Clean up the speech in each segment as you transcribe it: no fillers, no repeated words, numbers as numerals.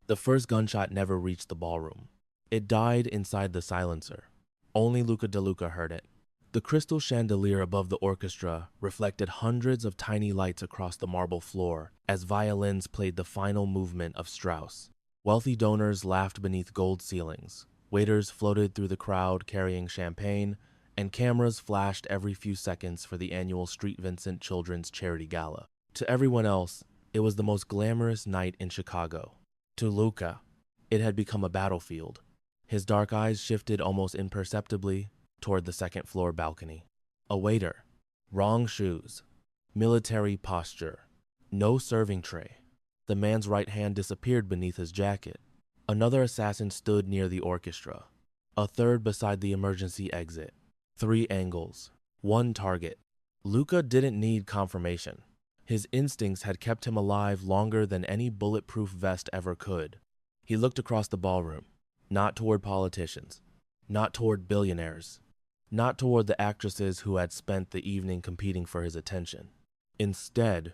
The first gunshot never reached the ballroom. It died inside the silencer. Only Luca DeLuca heard it. The crystal chandelier above the orchestra reflected hundreds of tiny lights across the marble floor as violins played the final movement of Strauss. Wealthy donors laughed beneath gold ceilings. Waiters floated through the crowd carrying champagne, and cameras flashed every few seconds for the annual Street Vincent Children's Charity Gala. To everyone else, it was the most glamorous night in Chicago. To Luca, it had become a battlefield. His dark eyes shifted almost imperceptibly toward the second-floor balcony. A waiter, wrong shoes, military posture, no serving tray. The man's right hand disappeared beneath his jacket. Another assassin stood near the orchestra, a third beside the emergency exit. 3 angles, 1 target. Luca didn't need confirmation. His instincts had kept him alive longer than any bulletproof vest ever could. He looked across the ballroom, not toward politicians, not toward billionaires, not toward the actresses who had spent the evening competing for his attention. Instead,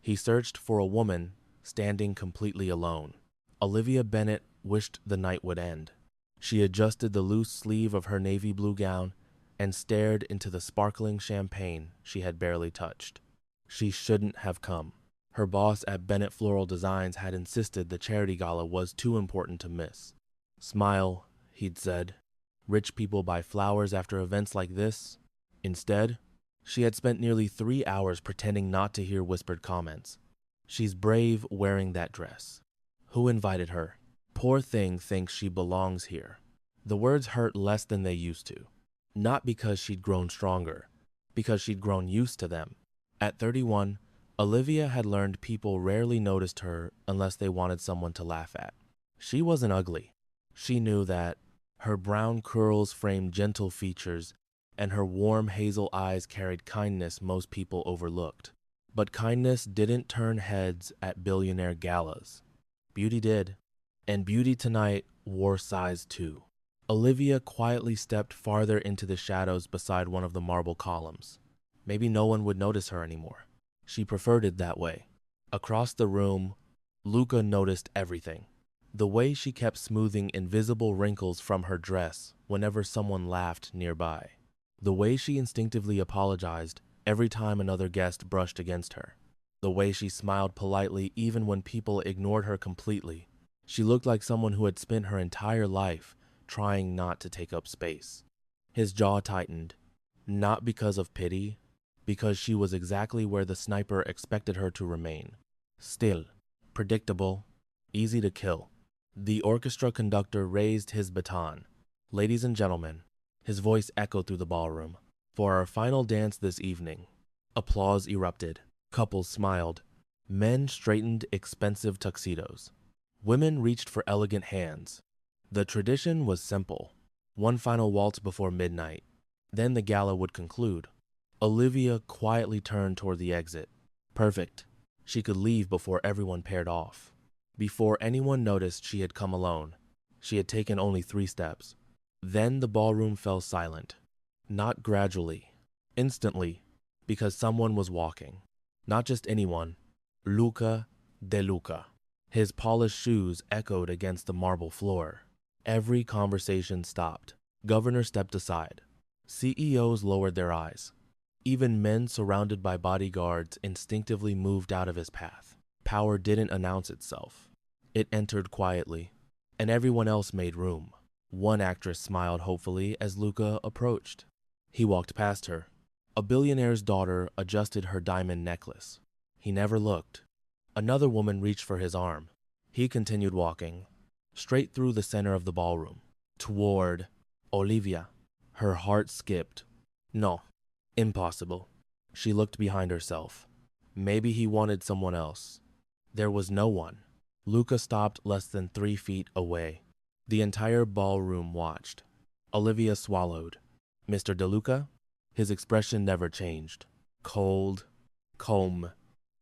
he searched for a woman standing completely alone. Olivia Bennett wished the night would end. She adjusted the loose sleeve of her navy blue gown and stared into the sparkling champagne she had barely touched. She shouldn't have come. Her boss at Bennett Floral Designs had insisted the charity gala was too important to miss. "Smile," he'd said. "Rich people buy flowers after events like this." Instead, she had spent nearly 3 hours pretending not to hear whispered comments. "She's brave wearing that dress. Who invited her? Poor thing thinks she belongs here." The words hurt less than they used to. Not because she'd grown stronger, because she'd grown used to them. At 31, Olivia had learned people rarely noticed her unless they wanted someone to laugh at. She wasn't ugly. She knew that. Her brown curls framed gentle features, and her warm hazel eyes carried kindness most people overlooked. But kindness didn't turn heads at billionaire galas. Beauty did. And beauty tonight wore size 2. Olivia quietly stepped farther into the shadows beside one of the marble columns. Maybe no one would notice her anymore. She preferred it that way. Across the room, Luca noticed everything. The way she kept smoothing invisible wrinkles from her dress whenever someone laughed nearby. The way she instinctively apologized every time another guest brushed against her. The way she smiled politely even when people ignored her completely. She looked like someone who had spent her entire life trying not to take up space. His jaw tightened, not because of pity, because she was exactly where the sniper expected her to remain. Still, predictable, easy to kill. The orchestra conductor raised his baton. "Ladies and gentlemen," his voice echoed through the ballroom, "for our final dance this evening." Applause erupted. Couples smiled. Men straightened expensive tuxedos. Women reached for elegant hands. The tradition was simple. One final waltz before midnight. Then the gala would conclude. Olivia quietly turned toward the exit. Perfect. She could leave before everyone paired off. Before anyone noticed she had come alone. She had taken only 3 steps. Then the ballroom fell silent. Not gradually. Instantly. Because someone was walking. Not just anyone. Luca DeLuca. His polished shoes echoed against the marble floor. Every conversation stopped. Governors stepped aside. CEOs lowered their eyes. Even men surrounded by bodyguards instinctively moved out of his path. Power didn't announce itself. It entered quietly, and everyone else made room. One actress smiled hopefully as Luca approached. He walked past her. A billionaire's daughter adjusted her diamond necklace. He never looked. Another woman reached for his arm. He continued walking, straight through the center of the ballroom, toward Olivia. Her heart skipped. No, impossible. She looked behind herself. Maybe he wanted someone else. There was no one. Luca stopped less than 3 feet away. The entire ballroom watched. Olivia swallowed. Mr. DeLuca? His expression never changed. Cold, calm,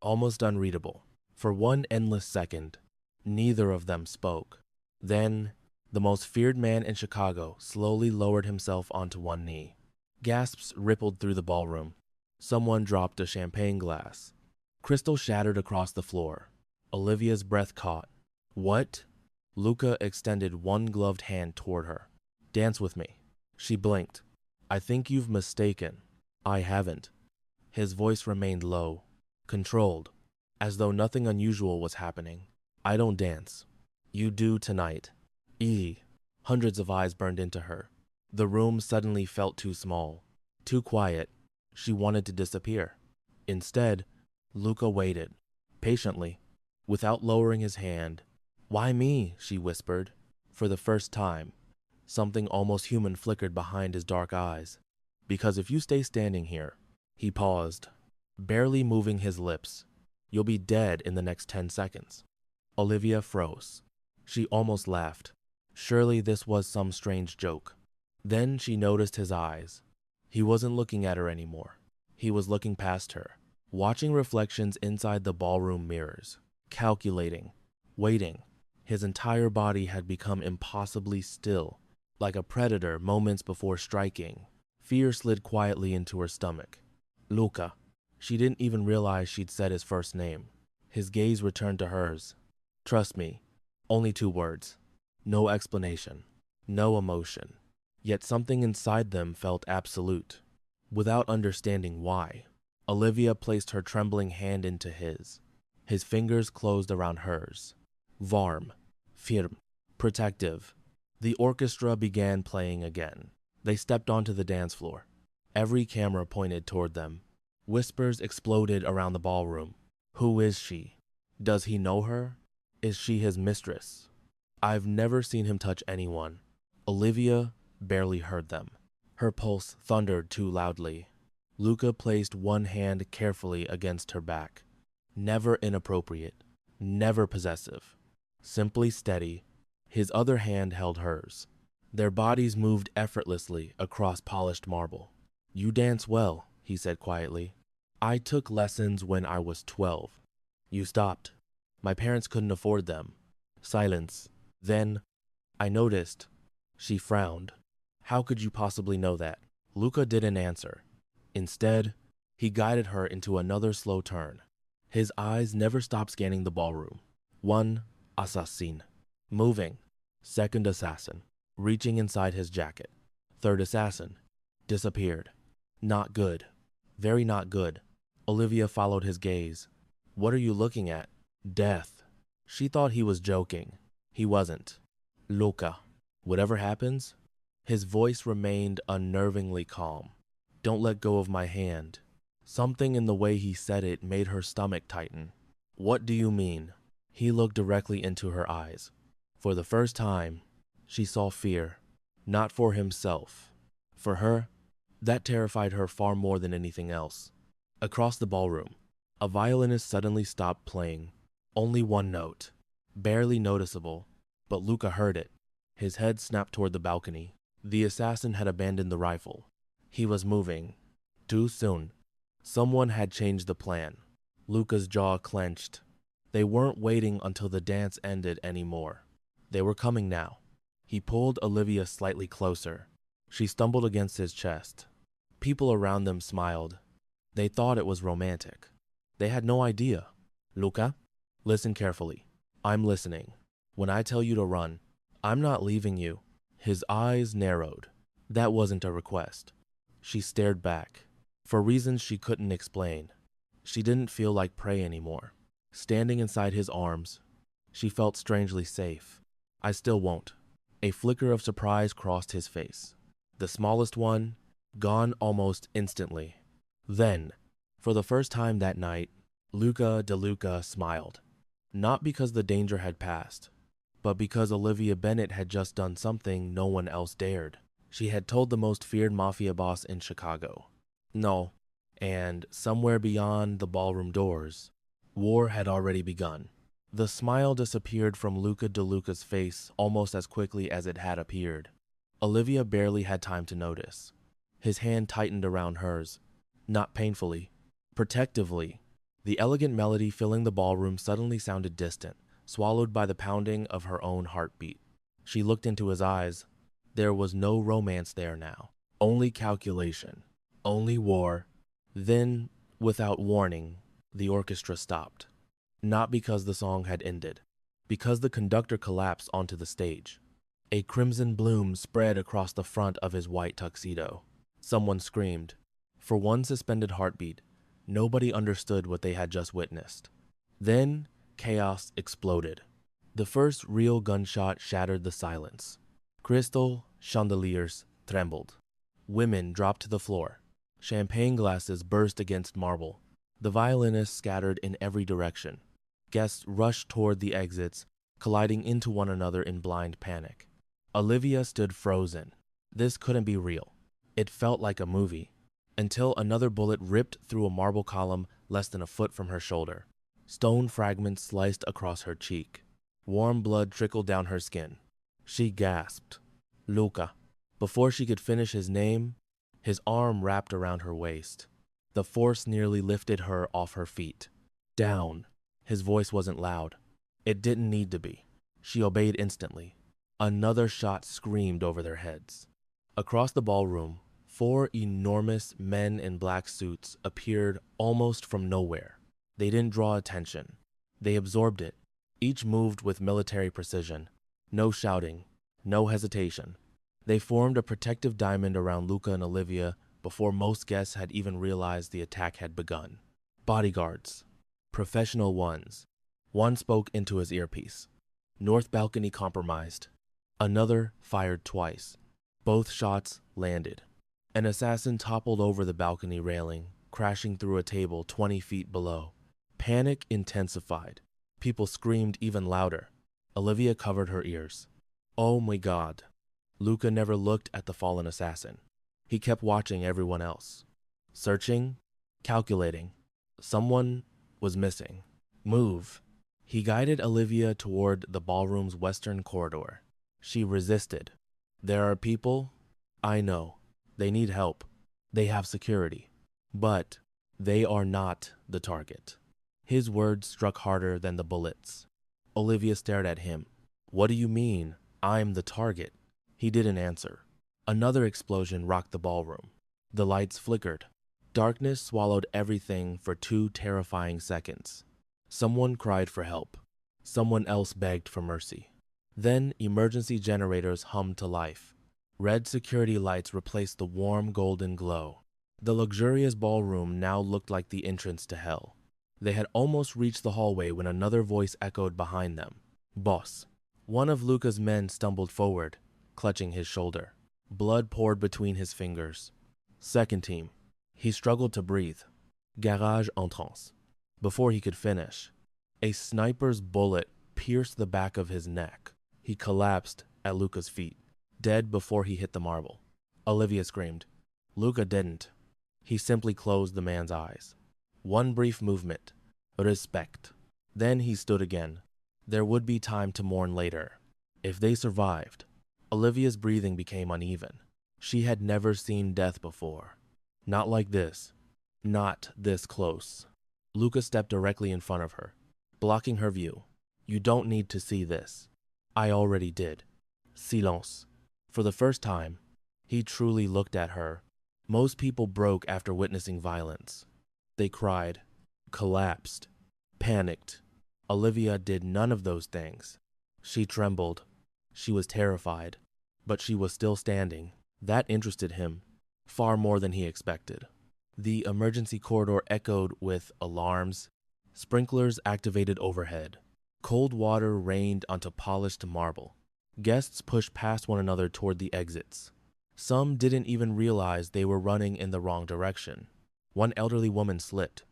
almost unreadable. For one endless second, neither of them spoke. Then, the most feared man in Chicago slowly lowered himself onto one knee. Gasps rippled through the ballroom. Someone dropped a champagne glass. Crystal shattered across the floor. Olivia's breath caught. What? Luca extended one gloved hand toward her. Dance with me. She blinked. I think you've mistaken. I haven't. His voice remained low, controlled, as though nothing unusual was happening. I don't dance. You do tonight. Hundreds of eyes burned into her. The room suddenly felt too small, too quiet. She wanted to disappear. Instead, Luca waited, patiently, without lowering his hand. Why me? She whispered. For the first time, something almost human flickered behind his dark eyes. Because if you stay standing here, he paused, barely moving his lips. You'll be dead in the next 10 seconds. Olivia froze. She almost laughed. Surely this was some strange joke. Then she noticed his eyes. He wasn't looking at her anymore. He was looking past her, watching reflections inside the ballroom mirrors, calculating, waiting. His entire body had become impossibly still, like a predator moments before striking. Fear slid quietly into her stomach. Luca. She didn't even realize she'd said his first name. His gaze returned to hers. Trust me. Only 2 words. No explanation. No emotion. Yet something inside them felt absolute. Without understanding why, Olivia placed her trembling hand into his. His fingers closed around hers. Warm, firm, protective. The orchestra began playing again. They stepped onto the dance floor. Every camera pointed toward them. Whispers exploded around the ballroom. Who is she? Does he know her? Is she his mistress? I've never seen him touch anyone. Olivia barely heard them. Her pulse thundered too loudly. Luca placed one hand carefully against her back. Never inappropriate, never possessive. Simply steady. His other hand held hers. Their bodies moved effortlessly across polished marble. You dance well, he said quietly. I took lessons when I was 12. You stopped. My parents couldn't afford them. Silence. Then, I noticed. She frowned. How could you possibly know that? Luca didn't answer. Instead, he guided her into another slow turn. His eyes never stopped scanning the ballroom. 1 assassin. Moving. 2nd assassin. Reaching inside his jacket. 3rd assassin. Disappeared. Not good. Very not good. Olivia followed his gaze. What are you looking at? Death. She thought he was joking. He wasn't. Luca. Whatever happens, his voice remained unnervingly calm. Don't let go of my hand. Something in the way he said it made her stomach tighten. What do you mean? He looked directly into her eyes. For the first time, she saw fear. Not for himself. For her, that terrified her far more than anything else. Across the ballroom, a violinist suddenly stopped playing. Only one note. Barely noticeable, but Luca heard it. His head snapped toward the balcony. The assassin had abandoned the rifle. He was moving. Too soon. Someone had changed the plan. Luca's jaw clenched. They weren't waiting until the dance ended anymore. They were coming now. He pulled Olivia slightly closer. She stumbled against his chest. People around them smiled. They thought it was romantic. They had no idea. Luca, listen carefully. I'm listening. When I tell you to run, I'm not leaving you. His eyes narrowed. That wasn't a request. She stared back. For reasons she couldn't explain. She didn't feel like prey anymore. Standing inside his arms, she felt strangely safe. I still won't. A flicker of surprise crossed his face. The smallest one, gone almost instantly. Then, for the first time that night, Luca DeLuca smiled. Not because the danger had passed, but because Olivia Bennett had just done something no one else dared. She had told the most feared mafia boss in Chicago. No, and somewhere beyond the ballroom doors, war had already begun. The smile disappeared from Luca DeLuca's face almost as quickly as it had appeared. Olivia barely had time to notice. His hand tightened around hers, not painfully, protectively. The elegant melody filling the ballroom suddenly sounded distant, swallowed by the pounding of her own heartbeat. She looked into his eyes. There was no romance there now, only calculation, only war. Then, without warning, the orchestra stopped. Not because the song had ended, Because the conductor collapsed onto the stage. A crimson bloom spread across the front of his white tuxedo. Someone screamed. For one suspended heartbeat, nobody understood what they had just witnessed. Then, chaos exploded. The first real gunshot shattered the silence. Crystal chandeliers trembled. Women dropped to the floor. Champagne glasses burst against marble. The violinists scattered in every direction. Guests rushed toward the exits, colliding into one another in blind panic. Olivia stood frozen. This couldn't be real. It felt like a movie. Until another bullet ripped through a marble column less than a foot from her shoulder. Stone fragments sliced across her cheek. Warm blood trickled down her skin. She gasped. Luca. Before she could finish his name, his arm wrapped around her waist. The force nearly lifted her off her feet. Down. His voice wasn't loud. It didn't need to be. She obeyed instantly. Another shot screamed over their heads. Across the ballroom, 4 enormous men in black suits appeared almost from nowhere. They didn't draw attention. They absorbed it. Each moved with military precision. No shouting. No hesitation. They formed a protective diamond around Luca and Olivia before most guests had even realized the attack had begun. Bodyguards. Professional ones. One spoke into his earpiece. North balcony compromised. Another fired twice. Both shots landed. An assassin toppled over the balcony railing, crashing through a table 20 feet below. Panic intensified. People screamed even louder. Olivia covered her ears. Oh my God. Luca never looked at the fallen assassin. He kept watching everyone else. Searching, calculating. Someone was missing. Move. He guided Olivia toward the ballroom's western corridor. She resisted. There are people, I know. They need help. They have security. But they are not the target. His words struck harder than the bullets. Olivia stared at him. What do you mean, I'm the target? He didn't answer. Another explosion rocked the ballroom. The lights flickered. Darkness swallowed everything for 2 terrifying seconds. Someone cried for help. Someone else begged for mercy. Then emergency generators hummed to life. Red security lights replaced the warm golden glow. The luxurious ballroom now looked like the entrance to hell. They had almost reached the hallway when another voice echoed behind them. Boss. One of Luca's men stumbled forward, clutching his shoulder. Blood poured between his fingers. Second team. He struggled to breathe. Garage entrance. Before he could finish, a sniper's bullet pierced the back of his neck. He collapsed at Luca's feet, dead before he hit the marble. Olivia screamed. Luca didn't. He simply closed the man's eyes. One brief movement. Respect. Then he stood again. There would be time to mourn later. If they survived. Olivia's breathing became uneven. She had never seen death before. Not like this. Not this close. Luca stepped directly in front of her, blocking her view. You don't need to see this. I already did. Silence. For the first time, he truly looked at her. Most people broke after witnessing violence. They cried, collapsed, panicked. Olivia did none of those things. She trembled. She was terrified, but she was still standing. That interested him, far more than he expected. The emergency corridor echoed with alarms. Sprinklers activated overhead. Cold water rained onto polished marble. Guests pushed past one another toward the exits. Some didn't even realize they were running in the wrong direction. One elderly woman slipped.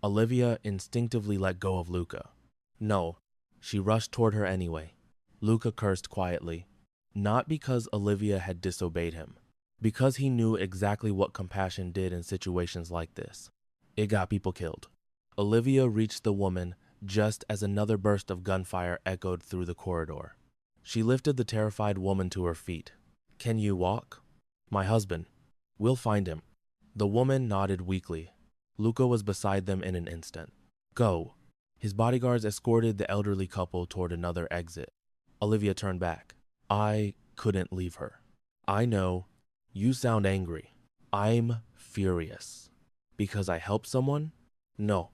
Olivia instinctively let go of Luca. No, she rushed toward her anyway. Luca cursed quietly, not because Olivia had disobeyed him, because he knew exactly what compassion did in situations like this. It got people killed. Olivia reached the woman just as another burst of gunfire echoed through the corridor. She lifted the terrified woman to her feet. Can you walk? My husband. We'll find him. The woman nodded weakly. Luca was beside them in an instant. Go. His bodyguards escorted the elderly couple toward another exit. Olivia turned back. I couldn't leave her. I know. You sound angry. I'm furious. Because I helped someone? No.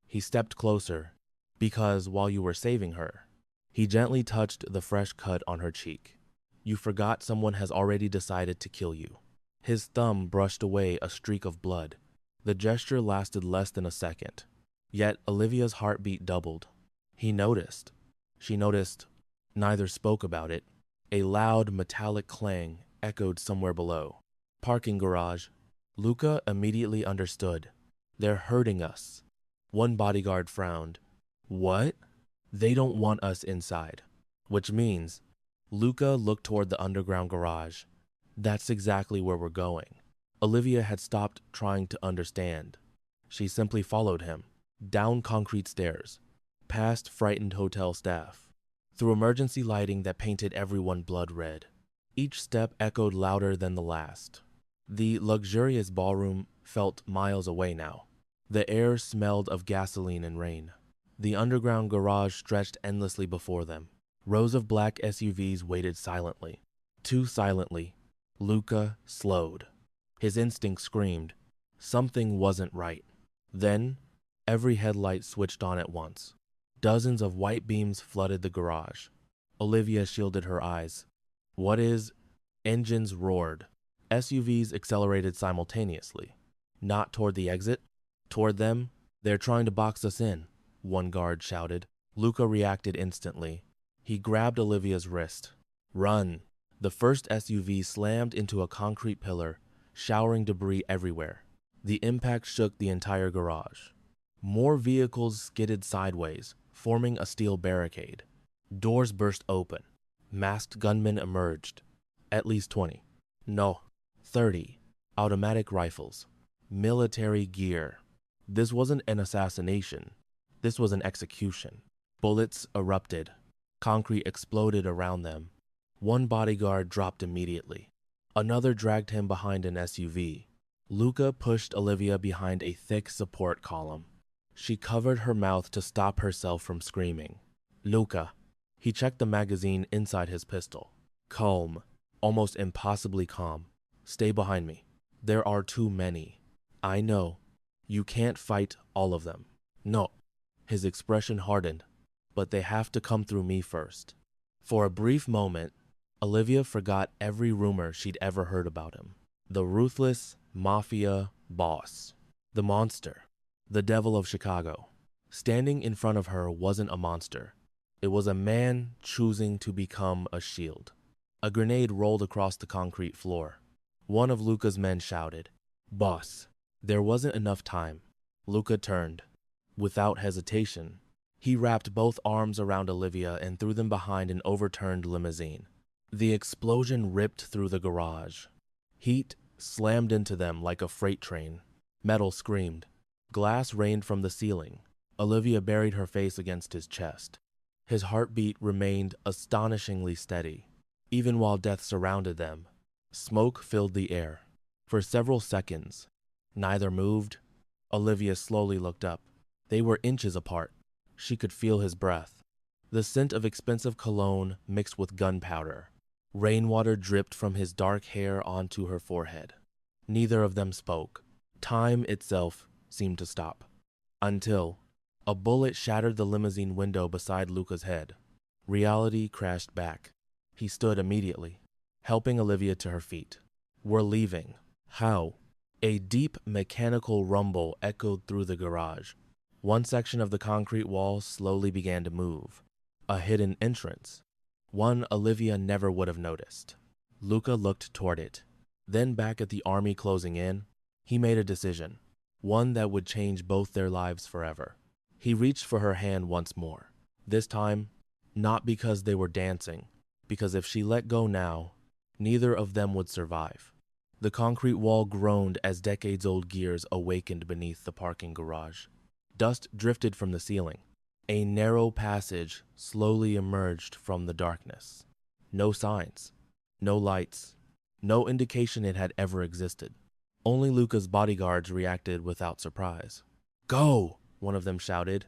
He stepped closer. Because while you were saving her, He gently touched the fresh cut on her cheek. You forgot someone has already decided to kill you. His thumb brushed away a streak of blood. The gesture lasted less than a second. Yet Olivia's heartbeat doubled. He noticed. She noticed. Neither spoke about it. A loud metallic clang echoed somewhere below. Parking garage. Luca immediately understood. They're hurting us. One bodyguard frowned. What? They don't want us inside. Which means, Luca looked toward the underground garage. That's exactly where we're going. Olivia had stopped trying to understand. She simply followed him, down concrete stairs, past frightened hotel staff, through emergency lighting that painted everyone blood red. Each step echoed louder than the last. The luxurious ballroom felt miles away now. The air smelled of gasoline and rain. The underground garage stretched endlessly before them. Rows of black SUVs waited silently. Too silently, Luca slowed. His instinct screamed. Something wasn't right. Then, every headlight switched on at once. Dozens of white beams flooded the garage. Olivia shielded her eyes. What is? Engines roared. SUVs accelerated simultaneously. Not toward the exit. Toward them. They're trying to box us in, one guard shouted. Luca reacted instantly. He grabbed Olivia's wrist. Run! The first SUV slammed into a concrete pillar, showering debris everywhere. The impact shook the entire garage. More vehicles skidded sideways, forming a steel barricade. Doors burst open. Masked gunmen emerged. At least 20. No, 30. Automatic rifles. Military gear. This wasn't an assassination. This was an execution. Bullets erupted. Concrete exploded around them. One bodyguard dropped immediately. Another dragged him behind an SUV. Luca pushed Olivia behind a thick support column. She covered her mouth to stop herself from screaming. Luca. He checked the magazine inside his pistol. Calm. Almost impossibly calm. Stay behind me. There are too many. I know. You can't fight all of them. No. His expression hardened. But they have to come through me first. For a brief moment, Olivia forgot every rumor she'd ever heard about him. The ruthless Mafia Boss. The monster. The devil of Chicago. Standing in front of her wasn't a monster. It was a man choosing to become a shield. A grenade rolled across the concrete floor. One of Luca's men shouted, "Boss." There wasn't enough time. Luca turned. Without hesitation, he wrapped both arms around Olivia and threw them behind an overturned limousine. The explosion ripped through the garage. Heat slammed into them like a freight train. Metal screamed. Glass rained from the ceiling. Olivia buried her face against his chest. His heartbeat remained astonishingly steady, even while death surrounded them. Smoke filled the air. For several seconds, neither moved. Olivia slowly looked up. They were inches apart. She could feel his breath. The scent of expensive cologne mixed with gunpowder. Rainwater dripped from his dark hair onto her forehead. Neither of them spoke. Time itself seemed to stop. Until a bullet shattered the limousine window beside Luca's head. Reality crashed back. He stood immediately, helping Olivia to her feet. We're leaving. How? A deep mechanical rumble echoed through the garage. One section of the concrete wall slowly began to move. A hidden entrance. One Olivia never would have noticed. Luca looked toward it. Then back at the army closing in, he made a decision. One that would change both their lives forever. He reached for her hand once more. This time, not because they were dancing, because if she let go now, neither of them would survive. The concrete wall groaned as decades-old gears awakened beneath the parking garage. Dust drifted from the ceiling. A narrow passage slowly emerged from the darkness. No signs, no lights, no indication it had ever existed. Only Luca's bodyguards reacted without surprise. Go! One of them shouted.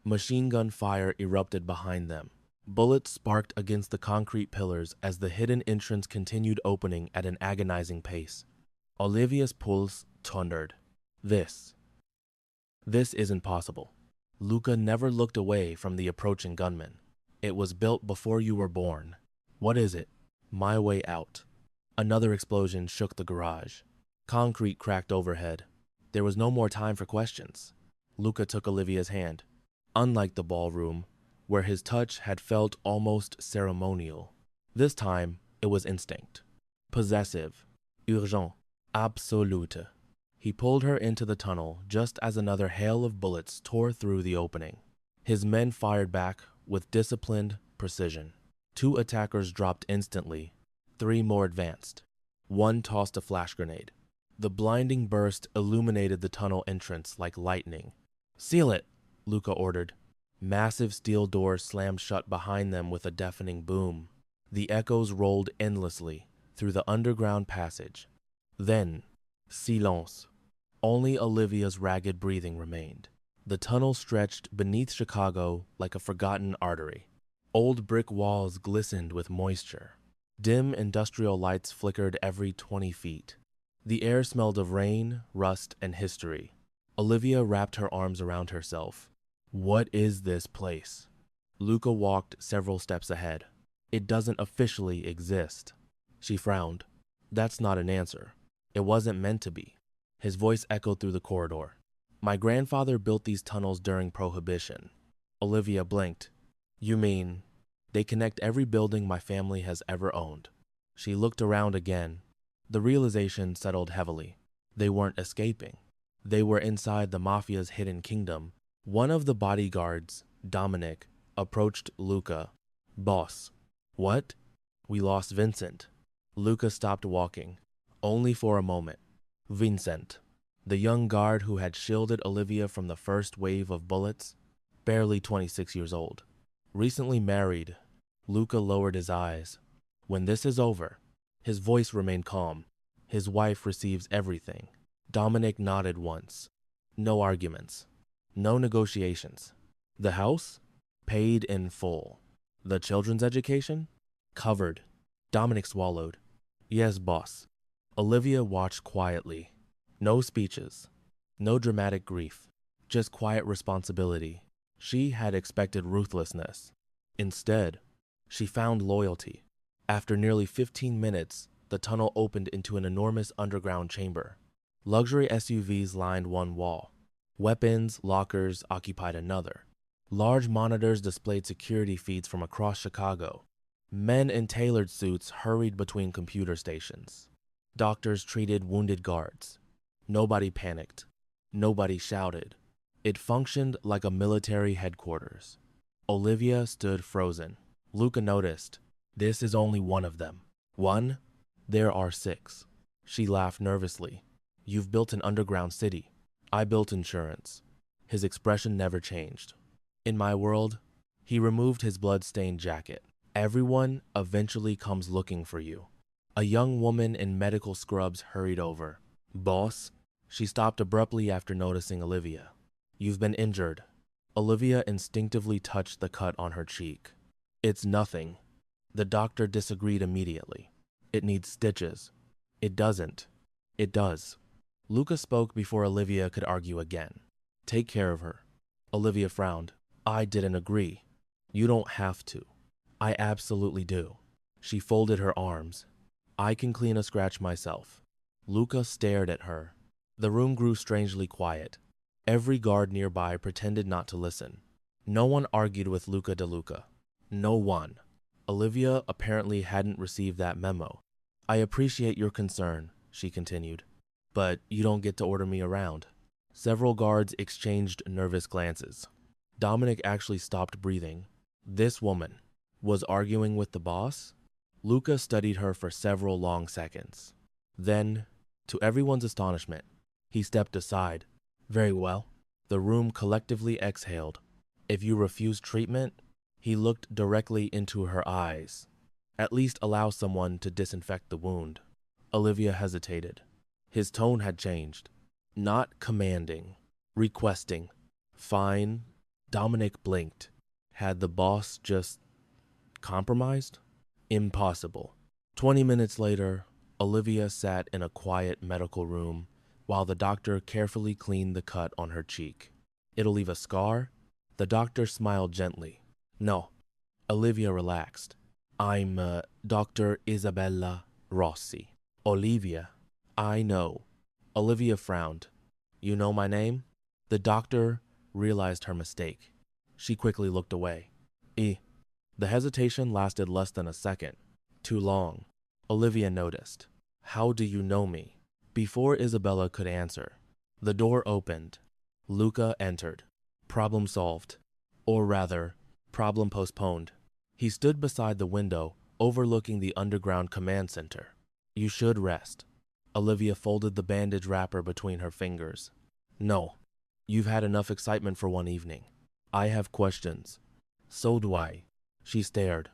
Machine gun fire erupted behind them. Bullets sparked against the concrete pillars as the hidden entrance continued opening at an agonizing pace. Olivia's pulse thundered. This isn't possible. Luca never looked away from the approaching gunman. It was built before you were born. What is it? My way out. Another explosion shook the garage. Concrete cracked overhead. There was no more time for questions. Luca took Olivia's hand. Unlike the ballroom, where his touch had felt almost ceremonial, this time it was instinct. Possessive. Urgent. Absolute. He pulled her into the tunnel just as another hail of bullets tore through the opening. His men fired back with disciplined precision. 2 attackers dropped instantly. 3 more advanced. 1 tossed a flash grenade. The blinding burst illuminated the tunnel entrance like lightning. "Seal it," Luca ordered. Massive steel doors slammed shut behind them with a deafening boom. The echoes rolled endlessly through the underground passage. Then, silence. Only Olivia's ragged breathing remained. The tunnel stretched beneath Chicago like a forgotten artery. Old brick walls glistened with moisture. Dim industrial lights flickered every 20 feet. The air smelled of rain, rust, and history. Olivia wrapped her arms around herself. What is this place? Luca walked several steps ahead. It doesn't officially exist. She frowned. That's not an answer. It wasn't meant to be. His voice echoed through the corridor. My grandfather built these tunnels during Prohibition. Olivia blinked. You mean, they connect every building my family has ever owned. She looked around again. The realization settled heavily. They weren't escaping. They were inside the Mafia's hidden kingdom. One of the bodyguards, Dominic, approached Luca. Boss. What? We lost Vincent. Luca stopped walking. Only for a moment. Vincent, the young guard who had shielded Olivia from the first wave of bullets, barely 26 years old. Recently married. Luca lowered his eyes. When this is over, his voice remained calm. His wife receives everything. Dominic nodded once. No arguments. No negotiations. The house? Paid in full. The children's education? Covered. Dominic swallowed. Yes, boss. Olivia watched quietly. No speeches. No dramatic grief. Just quiet responsibility. She had expected ruthlessness. Instead, she found loyalty. After nearly 15 minutes, the tunnel opened into an enormous underground chamber. Luxury SUVs lined one wall. Weapons, lockers occupied another. Large monitors displayed security feeds from across Chicago. Men in tailored suits hurried between computer stations. Doctors treated wounded guards. Nobody panicked. Nobody shouted. It functioned like a military headquarters. Olivia stood frozen. Luca noticed. This is only one of them. One? There are 6. She laughed nervously. You've built an underground city. I built insurance. His expression never changed. In my world, he removed his blood-stained jacket. Everyone eventually comes looking for you. A young woman in medical scrubs hurried over. Boss? She stopped abruptly after noticing Olivia. You've been injured. Olivia instinctively touched the cut on her cheek. It's nothing. The doctor disagreed immediately. It needs stitches. It doesn't. It does. Luca spoke before Olivia could argue again. Take care of her. Olivia frowned. I didn't agree. You don't have to. I absolutely do. She folded her arms. I can clean a scratch myself. Luca stared at her. The room grew strangely quiet. Every guard nearby pretended not to listen. No one argued with Luca DeLuca. No one. Olivia apparently hadn't received that memo. I appreciate your concern, she continued, but you don't get to order me around. Several guards exchanged nervous glances. Dominic actually stopped breathing. This woman was arguing with the boss? Luca studied her for several long seconds. Then, to everyone's astonishment, he stepped aside. Very well. The room collectively exhaled. If you refuse treatment, he looked directly into her eyes. At least allow someone to disinfect the wound. Olivia hesitated. His tone had changed. Not commanding. Requesting. Fine. Dominic blinked. Had the boss just compromised? Impossible. 20 minutes later, Olivia sat in a quiet medical room while the doctor carefully cleaned the cut on her cheek. It'll leave a scar? The doctor smiled gently. No. Olivia relaxed. I'm Dr. Isabella Rossi. Olivia. I know. Olivia frowned. You know my name? The doctor realized her mistake. She quickly looked away. E. The hesitation lasted less than a second. Too long. Olivia noticed. How do you know me? Before Isabella could answer, the door opened. Luca entered. Problem solved. Or rather, problem postponed. He stood beside the window, overlooking the underground command center. You should rest. Olivia folded the bandage wrapper between her fingers. No. You've had enough excitement for one evening. I have questions. So do I. She stared.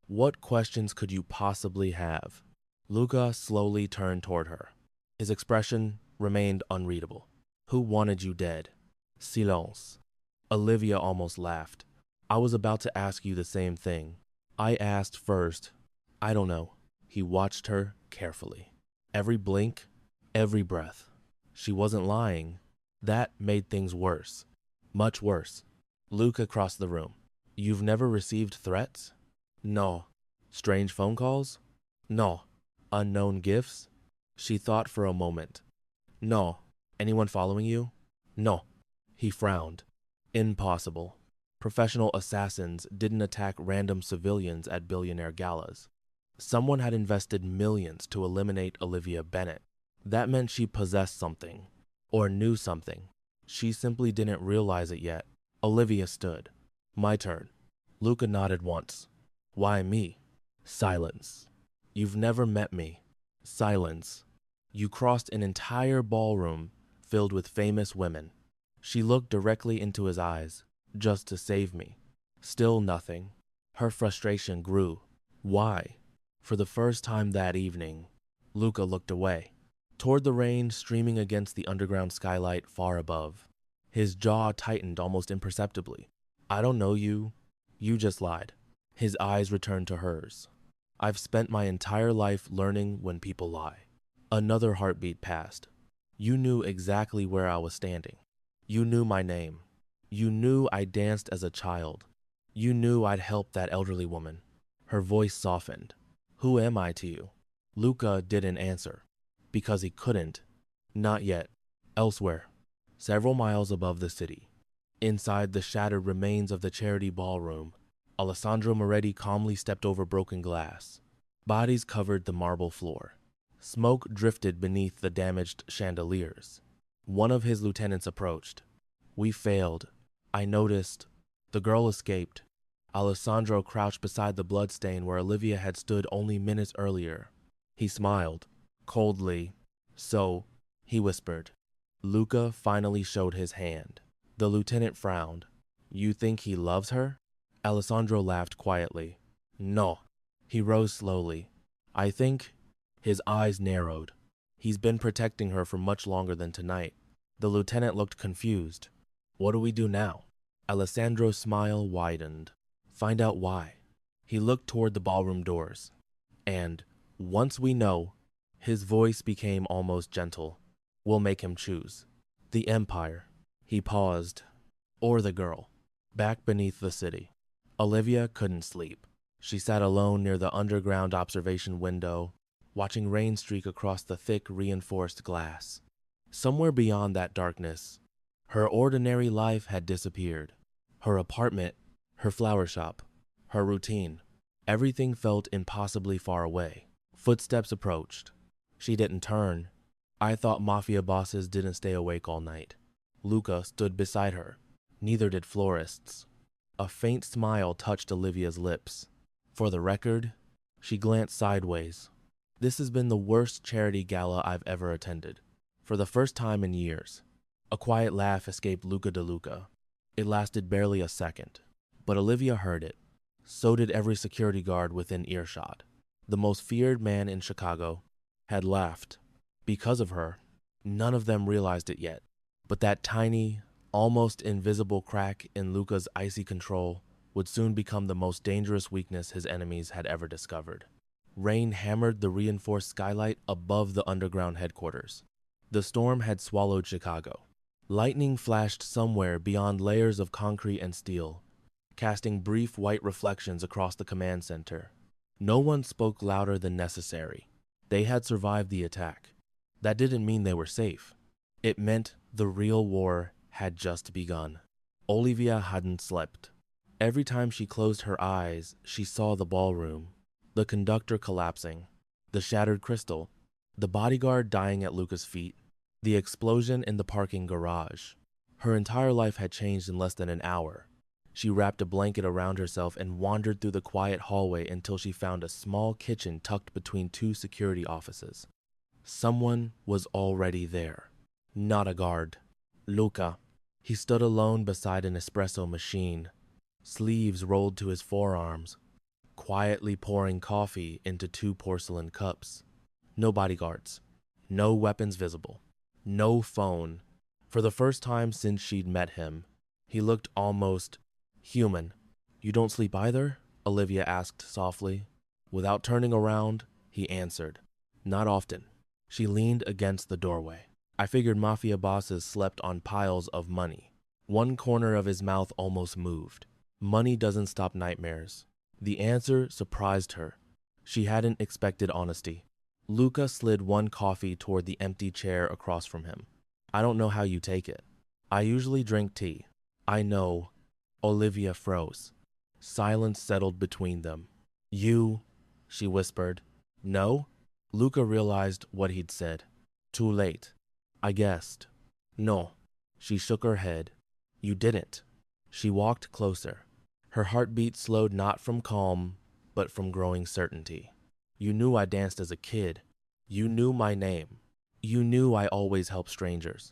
What questions could you possibly have? Luca slowly turned toward her. His expression remained unreadable. Who wanted you dead? Silence. Olivia almost laughed. I was about to ask you the same thing. I asked first. I don't know. He watched her carefully. Every blink, every breath. She wasn't lying. That made things worse. Much worse. Luca crossed the room. You've never received threats? No. Strange phone calls? No. Unknown gifts? She thought for a moment. No. Anyone following you? No. He frowned. Impossible. Professional assassins didn't attack random civilians at billionaire galas. Someone had invested millions to eliminate Olivia Bennett. That meant she possessed something, or knew something. She simply didn't realize it yet. Olivia stood. My turn. Luca nodded once. Why me? Silence. You've never met me. Silence. You crossed an entire ballroom filled with famous women. She looked directly into his eyes, just to save me. Still nothing. Her frustration grew. Why? For the first time that evening, Luca looked away, toward the rain streaming against the underground skylight far above. His jaw tightened almost imperceptibly. I don't know you. You just lied. His eyes returned to hers. I've spent my entire life learning when people lie. Another heartbeat passed. You knew exactly where I was standing. You knew my name. You knew I danced as a child. You knew I'd helped that elderly woman. Her voice softened. Who am I to you? Luca didn't answer. Because he couldn't. Not yet. Elsewhere. Several miles above the city. Inside the shattered remains of the charity ballroom, Alessandro Moretti calmly stepped over broken glass. Bodies covered the marble floor. Smoke drifted beneath the damaged chandeliers. One of his lieutenants approached. We failed. I noticed. The girl escaped. Alessandro crouched beside the bloodstain where Olivia had stood only minutes earlier. He smiled. Coldly. So, he whispered. Luca finally showed his hand. The lieutenant frowned. You think he loves her? Alessandro laughed quietly. No. He rose slowly. I think. His eyes narrowed. He's been protecting her for much longer than tonight. The lieutenant looked confused. What do we do now? Alessandro's smile widened. Find out why. He looked toward the ballroom doors. And, once we know, his voice became almost gentle. We'll make him choose. The Empire. He paused. Or the girl. Back beneath the city. Olivia couldn't sleep. She sat alone near the underground observation window, watching rain streak across the thick, reinforced glass. Somewhere beyond that darkness, her ordinary life had disappeared. Her apartment, her flower shop, her routine. Everything felt impossibly far away. Footsteps approached. She didn't turn. I thought mafia bosses didn't stay awake all night. Luca stood beside her. Neither did florists. A faint smile touched Olivia's lips. For the record, she glanced sideways. This has been the worst charity gala I've ever attended. For the first time in years. A quiet laugh escaped Luca DeLuca. It lasted barely a second. But Olivia heard it. So did every security guard within earshot. The most feared man in Chicago had laughed. Because of her, none of them realized it yet. But that tiny, almost invisible crack in Luca's icy control would soon become the most dangerous weakness his enemies had ever discovered. Rain hammered the reinforced skylight above the underground headquarters. The storm had swallowed Chicago. Lightning flashed somewhere beyond layers of concrete and steel, casting brief white reflections across the command center. No one spoke louder than necessary. They had survived the attack. That didn't mean they were safe. It meant the real war had just begun. Olivia hadn't slept. Every time she closed her eyes, she saw the ballroom, the conductor collapsing, the shattered crystal, the bodyguard dying at Luca's feet, the explosion in the parking garage. Her entire life had changed in less than an hour. She wrapped a blanket around herself and wandered through the quiet hallway until she found a small kitchen tucked between two security offices. Someone was already there. Not a guard. Luca. He stood alone beside an espresso machine, sleeves rolled to his forearms, quietly pouring coffee into two porcelain cups. No bodyguards. No weapons visible. No phone. For the first time since she'd met him, he looked almost human. "You don't sleep either?" Olivia asked softly. Without turning around, he answered, "Not often." She leaned against the doorway. "I figured mafia bosses slept on piles of money." One corner of his mouth almost moved. Money doesn't stop nightmares. The answer surprised her. She hadn't expected honesty. Luca slid one coffee toward the empty chair across from him. "I don't know how you take it. I usually drink tea." "I know." Olivia froze. Silence settled between them. "You," she whispered. "No?" Luca realized what he'd said. "Too late." "I guessed." "No." She shook her head. "You didn't." She walked closer. Her heartbeat slowed not from calm, but from growing certainty. "You knew I danced as a kid. You knew my name. You knew I always help strangers.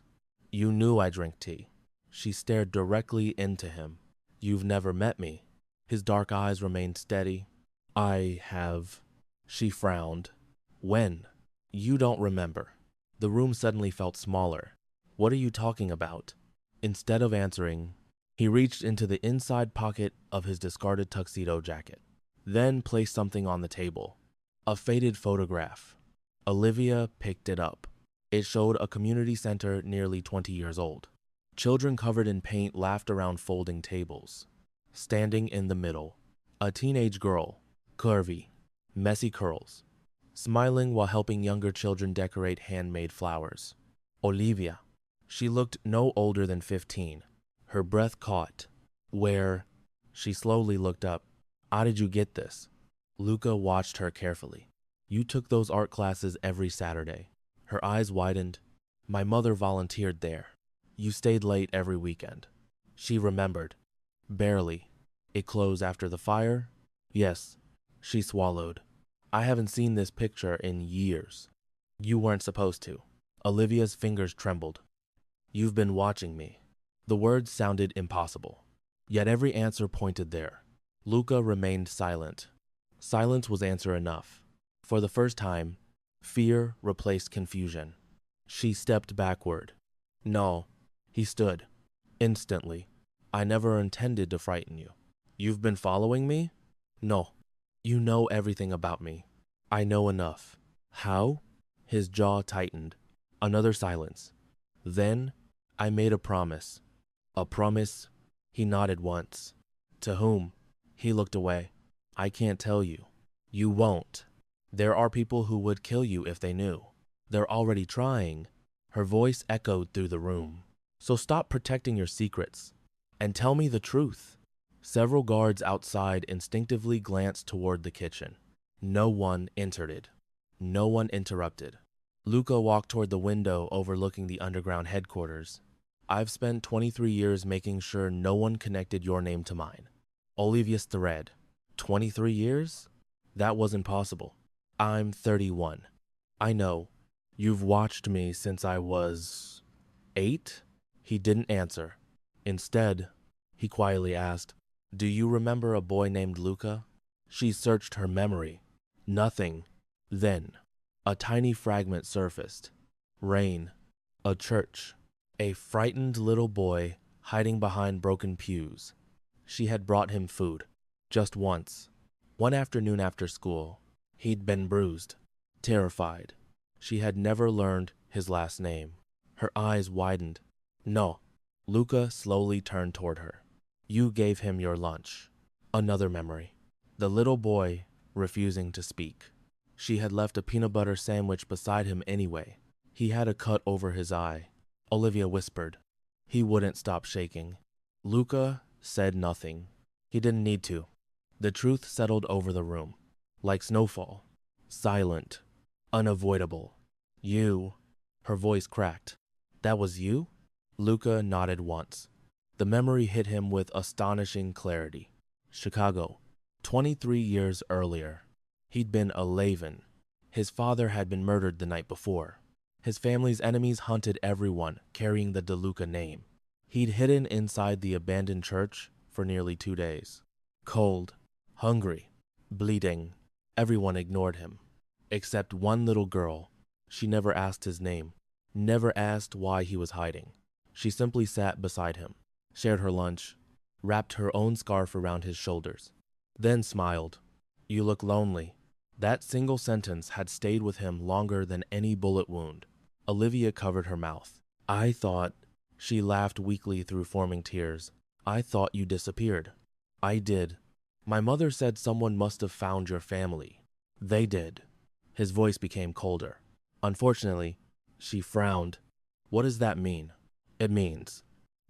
You knew I drink tea." She stared directly into him. "You've never met me." His dark eyes remained steady. "I have." She frowned. "When?" "You don't remember." The room suddenly felt smaller. "What are you talking about?" Instead of answering, he reached into the inside pocket of his discarded tuxedo jacket, then placed something on the table. A faded photograph. Olivia picked it up. It showed a community center nearly 20 years old. Children covered in paint laughed around folding tables. Standing in the middle, a teenage girl, curvy, messy curls, smiling while helping younger children decorate handmade flowers. Olivia. She looked no older than 15. Her breath caught. "Where?" She slowly looked up. "How did you get this?" Luca watched her carefully. "You took those art classes every Saturday." Her eyes widened. "My mother volunteered there." "You stayed late every weekend." She remembered. "Barely." "It closed after the fire?" "Yes." She swallowed. "I haven't seen this picture in years." "You weren't supposed to." Olivia's fingers trembled. "You've been watching me." The words sounded impossible, yet every answer pointed there. Luca remained silent. Silence was answer enough. For the first time, fear replaced confusion. She stepped backward. "No." He stood. Instantly. "I never intended to frighten you." "You've been following me?" "No." "You know everything about me." "I know enough." "How?" His jaw tightened. Another silence. Then, "I made a promise." "A promise?" He nodded once. "To whom?" He looked away. "I can't tell you." "You won't." "There are people who would kill you if they knew. They're already trying." Her voice echoed through the room. "So stop protecting your secrets and tell me the truth." Several guards outside instinctively glanced toward the kitchen. No one entered it. No one interrupted. Luca walked toward the window overlooking the underground headquarters. "I've spent 23 years making sure no one connected your name to mine." Olivia's thread. 23 years? That wasn't possible. "I'm 31. I know. You've watched me since I was 8? He didn't answer. Instead, he quietly asked, "Do you remember a boy named Luca?" She searched her memory. Nothing. Then, a tiny fragment surfaced. Rain. A church. A frightened little boy hiding behind broken pews. She had brought him food. Just once. One afternoon after school. He'd been bruised. Terrified. She had never learned his last name. Her eyes widened. "No." Luca slowly turned toward her. You gave him your lunch. Another memory. The little boy refusing to speak. She had left a peanut butter sandwich beside him anyway. He had a cut over his eye. Olivia whispered. He wouldn't stop shaking. Luca said nothing. He didn't need to. The truth settled over the room. Like snowfall. Silent. Unavoidable. You. Her voice cracked. That was you? Luca nodded once. The memory hit him with astonishing clarity. Chicago. 23 years earlier. He'd been a Laven. His father had been murdered the night before. His family's enemies hunted everyone carrying the DeLuca name. He'd hidden inside the abandoned church for nearly 2 days. Cold, hungry, bleeding. Everyone ignored him. Except one little girl. She never asked his name, never asked why he was hiding. She simply sat beside him, shared her lunch, wrapped her own scarf around his shoulders, then smiled. You look lonely. That single sentence had stayed with him longer than any bullet wound. Olivia covered her mouth. I thought, she laughed weakly through forming tears. I thought you disappeared. I did. My mother said someone must have found your family. They did. His voice became colder. Unfortunately, she frowned. What does that mean? It means.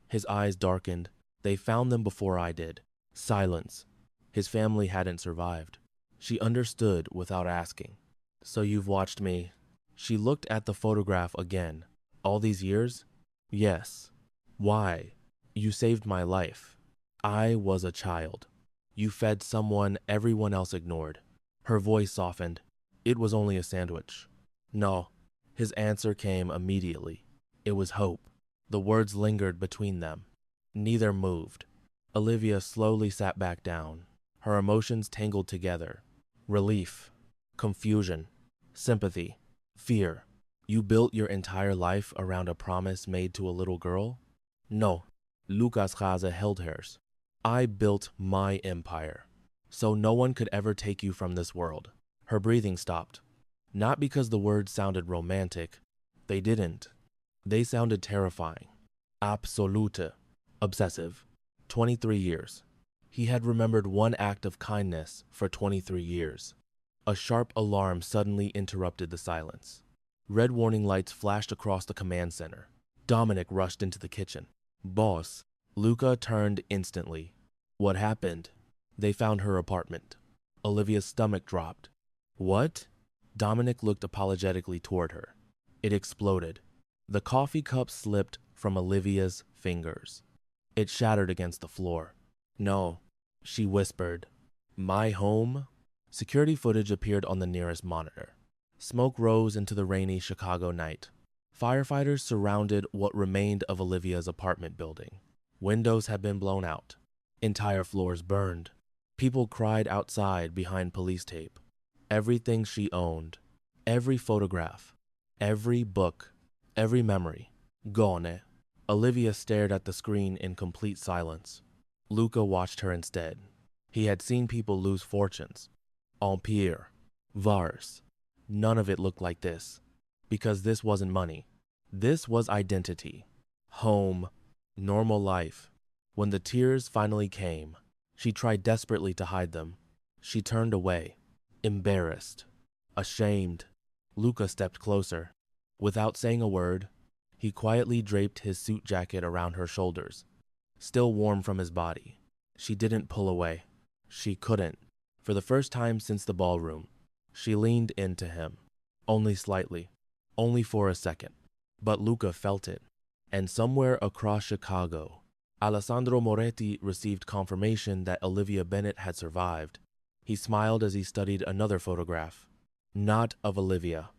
His eyes darkened. They found them before I did. Silence. His family hadn't survived. She understood without asking. So you've watched me. She looked at the photograph again. All these years? Yes. Why? You saved my life. I was a child. You fed someone everyone else ignored. Her voice softened. It was only a sandwich. No. His answer came immediately. It was hope. The words lingered between them. Neither moved. Olivia slowly sat back down. Her emotions tangled together. Relief, confusion, sympathy, fear. You built your entire life around a promise made to a little girl? No. Luca's Casa held hers. I built my empire, so no one could ever take you from this world. Her breathing stopped. Not because the words sounded romantic. They didn't. They sounded terrifying. Absolute. Obsessive. 23 years. He had remembered one act of kindness for 23 years. A sharp alarm suddenly interrupted the silence. Red warning lights flashed across the command center. Dominic rushed into the kitchen. Boss. Luca turned instantly. What happened? They found her apartment. Olivia's stomach dropped. What? Dominic looked apologetically toward her. It exploded. The coffee cup slipped from Olivia's fingers. It shattered against the floor. No, she whispered. My home? Security footage appeared on the nearest monitor. Smoke rose into the rainy Chicago night. Firefighters surrounded what remained of Olivia's apartment building. Windows had been blown out. Entire floors burned. People cried outside behind police tape. Everything she owned, every photograph, every book, every memory, gone. Olivia stared at the screen in complete silence. Luca watched her instead. He had seen people lose fortunes. Empire, Vars. None of it looked like this. Because this wasn't money. This was identity. Home. Normal life. When the tears finally came, she tried desperately to hide them. She turned away. Embarrassed. Ashamed. Luca stepped closer. Without saying a word, he quietly draped his suit jacket around her shoulders. Still warm from his body. She didn't pull away. She couldn't. For the first time since the ballroom, she leaned into him. Only slightly. Only for a second. But Luca felt it. And somewhere across Chicago, Alessandro Moretti received confirmation that Olivia Bennett had survived. He smiled as he studied another photograph. Not of Olivia.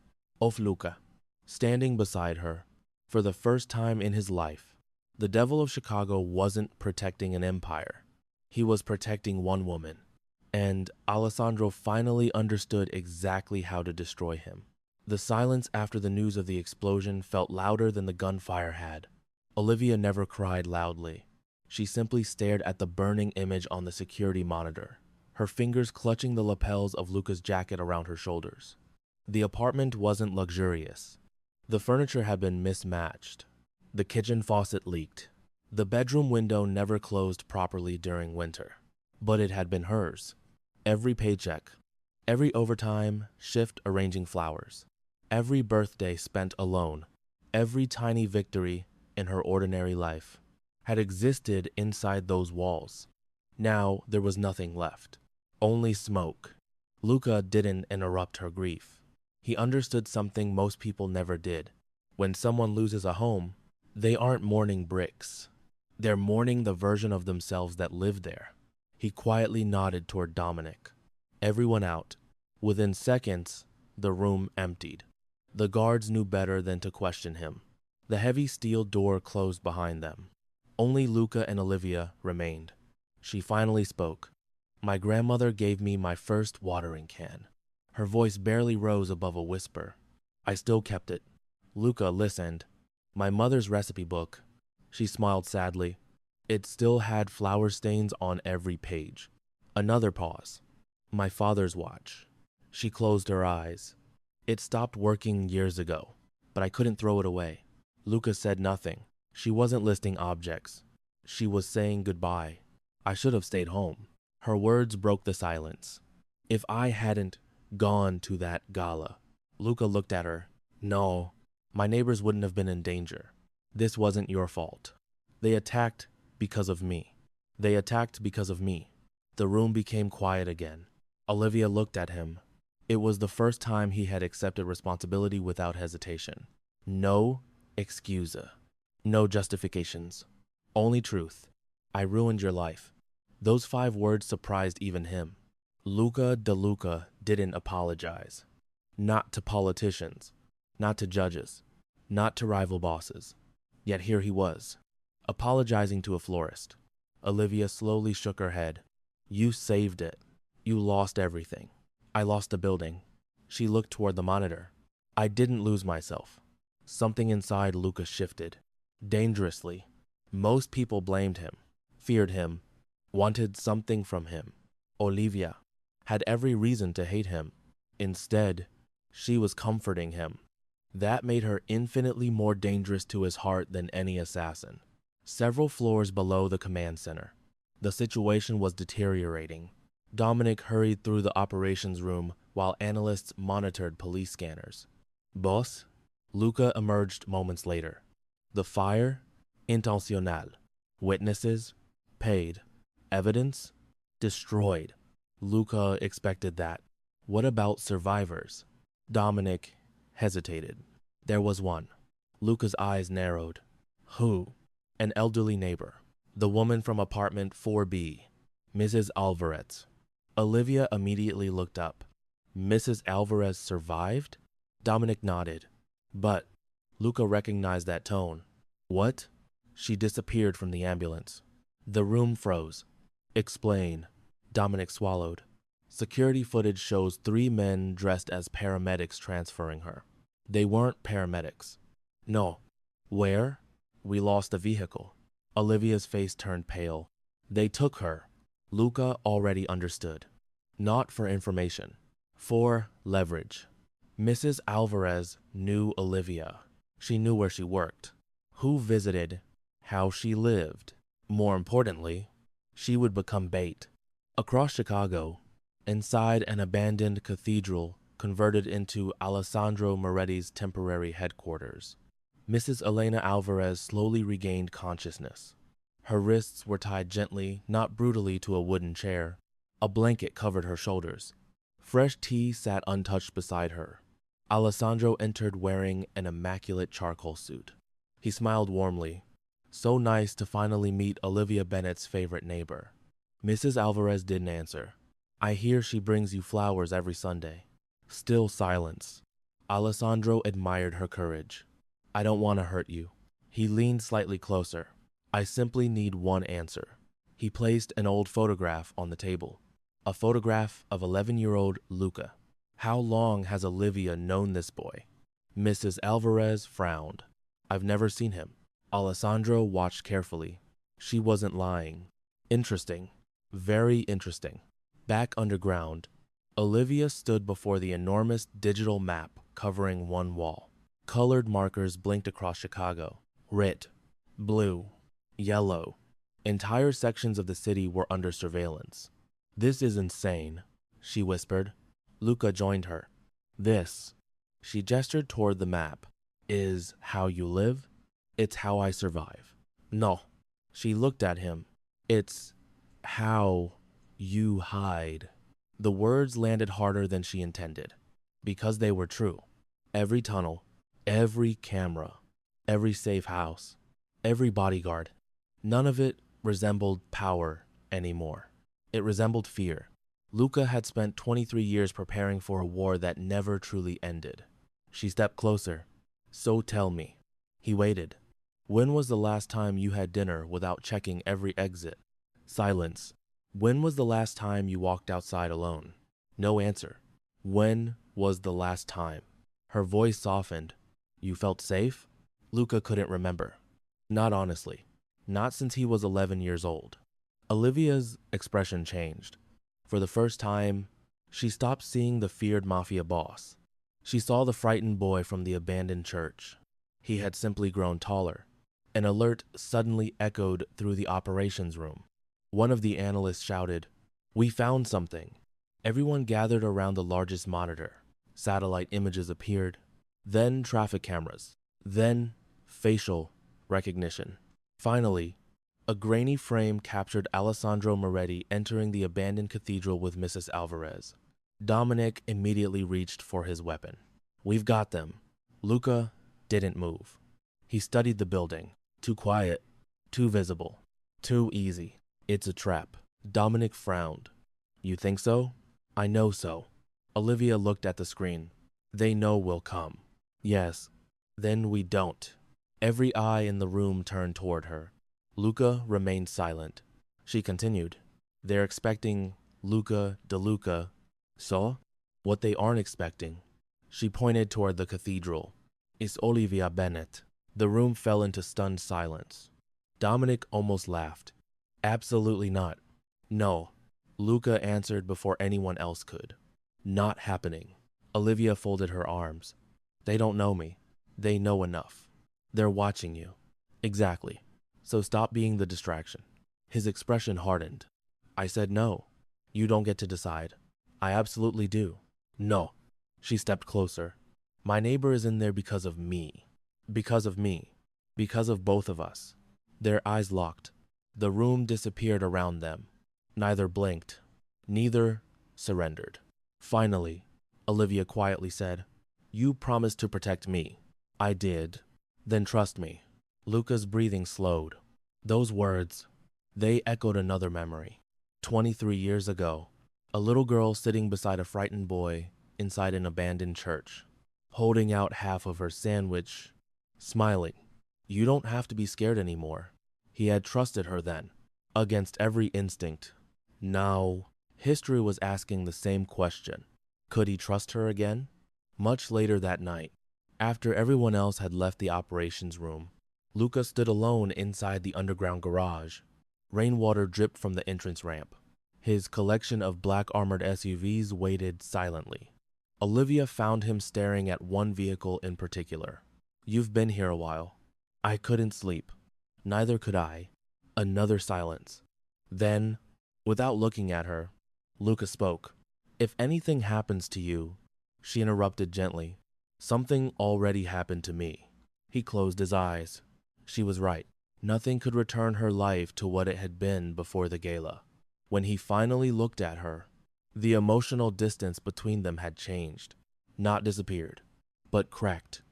Of Luca. Standing beside her. For the first time in his life, the devil of Chicago wasn't protecting an empire. He was protecting one woman. And Alessandro finally understood exactly how to destroy him. The silence after the news of the explosion felt louder than the gunfire had. Olivia never cried loudly. She simply stared at the burning image on the security monitor, her fingers clutching the lapels of Luca's jacket around her shoulders. The apartment wasn't luxurious. The furniture had been mismatched. The kitchen faucet leaked. The bedroom window never closed properly during winter, but it had been hers. Every paycheck, every overtime shift arranging flowers, every birthday spent alone, every tiny victory in her ordinary life had existed inside those walls. Now there was nothing left, only smoke. Luca didn't interrupt her grief. He understood something most people never did. When someone loses a home, they aren't mourning bricks. They're mourning the version of themselves that lived there. He quietly nodded toward Dominic. Everyone out. Within seconds, the room emptied. The guards knew better than to question him. The heavy steel door closed behind them. Only Luca and Olivia remained. She finally spoke. My grandmother gave me my first watering can. Her voice barely rose above a whisper. I still kept it. Luca listened. My mother's recipe book. She smiled sadly. It still had flower stains on every page. Another pause. My father's watch. She closed her eyes. It stopped working years ago, but I couldn't throw it away. Luca said nothing. She wasn't listing objects. She was saying goodbye. I should have stayed home. Her words broke the silence. If I hadn't gone to that gala. Luca looked at her. No, my neighbors wouldn't have been in danger. This wasn't your fault. They attacked because of me. They attacked because of me. The room became quiet again. Olivia looked at him. It was the first time he had accepted responsibility without hesitation. No excuse. No justifications. Only truth. I ruined your life. Those 5 words surprised even him. Luca DeLuca didn't apologize. Not to politicians. Not to judges. Not to rival bosses. Yet here he was, apologizing to a florist. Olivia slowly shook her head. You saved it. You lost everything. I lost a building. She looked toward the monitor. I didn't lose myself. Something inside Luca shifted. Dangerously. Most people blamed him, feared him, wanted something from him. Olivia had every reason to hate him. Instead, she was comforting him. That made her infinitely more dangerous to his heart than any assassin. Several floors below the command center, the situation was deteriorating. Dominic hurried through the operations room while analysts monitored police scanners. Boss? Luca emerged moments later. The fire? Intencional. Witnesses? Paid. Evidence? Destroyed. Luca expected that. What about survivors? Dominic hesitated. There was one. Luca's eyes narrowed. Who? An elderly neighbor. The woman from apartment 4B. Mrs. Alvarez. Olivia immediately looked up. Mrs. Alvarez survived? Dominic nodded. But Luca recognized that tone. What? She disappeared from the ambulance. The room froze. Explain. Dominic swallowed. Security footage shows 3 men dressed as paramedics transferring her. They weren't paramedics. No. Where? We lost the vehicle. Olivia's face turned pale. They took her. Luca already understood. Not for information. For leverage. Mrs. Alvarez knew Olivia. She knew where she worked, who visited, how she lived. More importantly, she would become bait. Across Chicago, inside an abandoned cathedral converted into Alessandro Moretti's temporary headquarters, Mrs. Elena Alvarez slowly regained consciousness. Her wrists were tied gently, not brutally, to a wooden chair. A blanket covered her shoulders. Fresh tea sat untouched beside her. Alessandro entered wearing an immaculate charcoal suit. He smiled warmly. So nice to finally meet Olivia Bennett's favorite neighbor. Mrs. Alvarez didn't answer. I hear she brings you flowers every Sunday. Still silence. Alessandro admired her courage. I don't want to hurt you. He leaned slightly closer. I simply need one answer. He placed an old photograph on the table. A photograph of 11-year-old Luca. How long has Olivia known this boy? Mrs. Alvarez frowned. I've never seen him. Alessandro watched carefully. She wasn't lying. Interesting. Very interesting. Back underground, Olivia stood before the enormous digital map covering one wall. Colored markers blinked across Chicago. Red, blue, yellow. Entire sections of the city were under surveillance. "This is insane," she whispered. Luca joined her. "This," she gestured toward the map, "is how you live? It's how I survive." "No." She looked at him. "It's how you hide." The words landed harder than she intended, because they were true. Every tunnel, every camera, every safe house, every bodyguard, none of it resembled power anymore. It resembled fear. Luca had spent 23 years preparing for a war that never truly ended. She stepped closer. "So tell me." He waited. "When was the last time you had dinner without checking every exit?" Silence. "When was the last time you walked outside alone?" No answer. "When was the last time?" Her voice softened. "You felt safe?" Luca couldn't remember. Not honestly. Not since he was 11 years old. Olivia's expression changed. For the first time, she stopped seeing the feared Mafia Boss. She saw the frightened boy from the abandoned church. He had simply grown taller. An alert suddenly echoed through the operations room. One of the analysts shouted, "We found something." Everyone gathered around the largest monitor. Satellite images appeared, then traffic cameras, then facial recognition. Finally, a grainy frame captured Alessandro Moretti entering the abandoned cathedral with Mrs. Alvarez. Dominic immediately reached for his weapon. "We've got them." Luca didn't move. He studied the building. Too quiet, too visible, too easy. "It's a trap." Dominic frowned. "You think so?" "I know so." Olivia looked at the screen. "They know we'll come." "Yes, then we don't." Every eye in the room turned toward her. Luca remained silent. She continued, "They're expecting Luca DeLuca." "So?" "What they aren't expecting." She pointed toward the cathedral. "Is Olivia Bennett." The room fell into stunned silence. Dominic almost laughed. "Absolutely not." "No." Luca answered before anyone else could. "Not happening." Olivia folded her arms. "They don't know me. They know enough. They're watching you." "Exactly. So stop being the distraction." His expression hardened. "I said no. You don't get to decide." "I absolutely do." "No." She stepped closer. "My neighbor is in there because of me. Because of me. Because of both of us." Their eyes locked. The room disappeared around them. Neither blinked. Neither surrendered. Finally, Olivia quietly said, "You promised to protect me." "I did." "Then trust me." Luca's breathing slowed. Those words, they echoed another memory. 23 years ago, a little girl sitting beside a frightened boy inside an abandoned church, holding out half of her sandwich, smiling. You don't have to be scared anymore. He had trusted her then, against every instinct. Now, history was asking the same question. Could he trust her again? Much later that night, after everyone else had left the operations room, Luca stood alone inside the underground garage. Rainwater dripped from the entrance ramp. His collection of black armored SUVs waited silently. Olivia found him staring at one vehicle in particular. "You've been here a while." "I couldn't sleep." "Neither could I." Another silence. Then, without looking at her, Luca spoke. "If anything happens to you," she interrupted gently, "something already happened to me." He closed his eyes. She was right. Nothing could return her life to what it had been before the gala. When he finally looked at her, the emotional distance between them had changed, not disappeared, but cracked.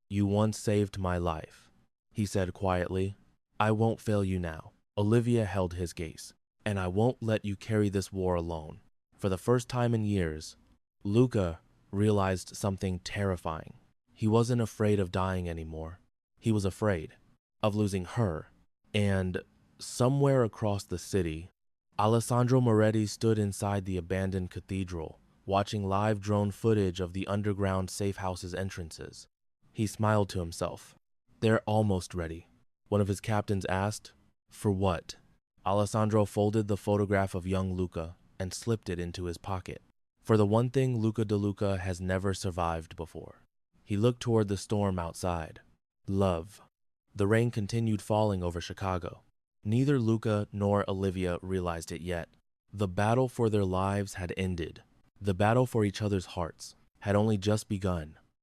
"You once saved my life," he said quietly. "I won't fail you now." Olivia held his gaze. "And I won't let you carry this war alone." For the first time in years, Luca realized something terrifying. He wasn't afraid of dying anymore. He was afraid of losing her. And somewhere across the city, Alessandro Moretti stood inside the abandoned cathedral, watching live drone footage of the underground safe house's entrances. He smiled to himself. "They're almost ready." One of his captains asked, "For what?" Alessandro folded the photograph of young Luca and slipped it into his pocket. "For the one thing Luca DeLuca has never survived before." He looked toward the storm outside. Love. The rain continued falling over Chicago. Neither Luca nor Olivia realized it yet. The battle for their lives had ended. The battle for each other's hearts had only just begun.